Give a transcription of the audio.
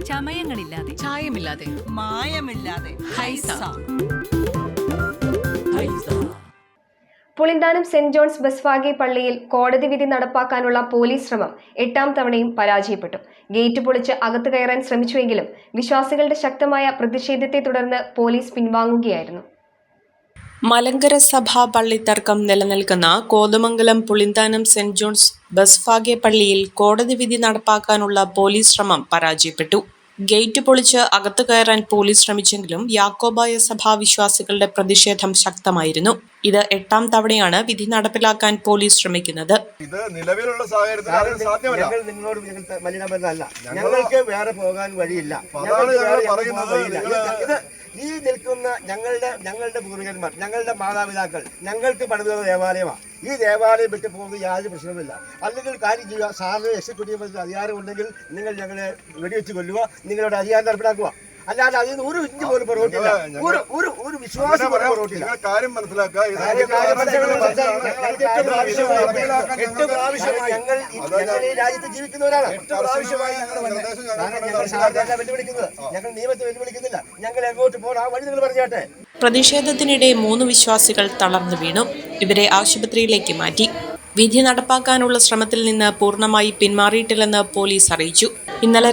ചമയങ്ങളില്ലാതെ, ചായമില്ലാതെ, മായമില്ലാതെ. Haiza. Pulinthanam saint John's ബസ്ഫാഗെ പള്ളിയിൽ കോടതി വിധി നടപ്പാക്കാനുള്ള പോലീസ് ശ്രമം 8ാം തവണയും പരാജയപ്പെട്ടു. ഗേറ്റ് പൊളിച്ച് അകത്ത് കയറാൻ ശ്രമിച്ചുവെങ്കിലും വിശ്വാസികളുടെ ശക്തമായ പ്രതിഷേധത്തെ തുടർന്ന് പോലീസ് പിൻവാങ്ങുകയായിരുന്നു. മലങ്കര സഭാ പള്ളിത്തർക്കം നിലനിൽക്കുന്ന കോതമംഗലം പുളിന്താനം സെന്റ് ജോൺസ് ബസ്ഫാഗെ പള്ളിയിൽ കോടതി വിധി നടപ്പാക്കാനുള്ള പോലീസ് ശ്രമം പരാജയപ്പെട്ടു. ഗേറ്റ് പൊളിച്ച് അകത്തു കയറാൻ പോലീസ് ശ്രമിച്ചെങ്കിലും യാക്കോബായ സഭാ വിശ്വാസികളുടെ പ്രതിഷേധം ശക്തമായിരുന്നു. ഇത് 8ാം തവണയാണ് വിധി നടപ്പിലാക്കാൻ പോലീസ് ശ്രമിക്കുന്നത്. ഇത് നിലവിലുള്ള സാഹചര്യത്തിൽ സാധ്യമല്ല. നിങ്ങളോട് മലിനമല്ല, ഞങ്ങൾക്ക് വേറെ പോകാൻ വഴിയില്ല. ഈ നിൽക്കുന്ന ഞങ്ങളുടെ പൂർവികന്മാർ, ഞങ്ങളുടെ മാതാപിതാക്കൾ ഞങ്ങൾക്ക് പണിത ദേവാലയമാണ്. ഈ ദേവാലയം വിട്ടു പോകുന്നത് യാതൊരു പ്രശ്നവുമില്ല. അല്ലെങ്കിൽ കാര്യം ചെയ്യുക, സാറിന് എക്സിക്യൂട്ടീവ് അധികാരം ഉണ്ടെങ്കിൽ നിങ്ങൾ ഞങ്ങളെ വെടിവെച്ച് കൊല്ലുക, നിങ്ങളുടെ അധികാരം നടപ്പിലാക്കുക. അല്ലാതെ അതിൽ നിന്ന് ഒരു ഇഞ്ച് പോലും പുറകോട്ടില്ല, ഒരു വിശ്വാസം പുറകോട്ടില്ല. കാര്യം മനസ്സിലാക്കുക. ഞങ്ങൾ ഈ രാജ്യത്ത് ജീവിക്കുന്നവരാണ്. 8 പ്രാവശ്യമായി വെല്ലുവിളിക്കുന്നത്. ഞങ്ങൾ നിയമത്തെ വെല്ലുവിളിക്കുന്നില്ല. ഞങ്ങൾ എങ്ങോട്ട് പോകണം ആ വഴി നിങ്ങൾ പറഞ്ഞാട്ടെ. പ്രതിഷേധത്തിനിടെ 3 വിശ്വാസികൾ തളർന്നു വീണു. ഇവരെ ആശുപത്രിയിലേക്ക് മാറ്റി. വിധി നടപ്പാക്കാനുള്ള ശ്രമത്തിൽ നിന്ന് പൂർണ്ണമായി പിന്മാറിയിട്ടില്ലെന്ന് പോലീസ് അറിയിച്ചു. ഇന്നലെ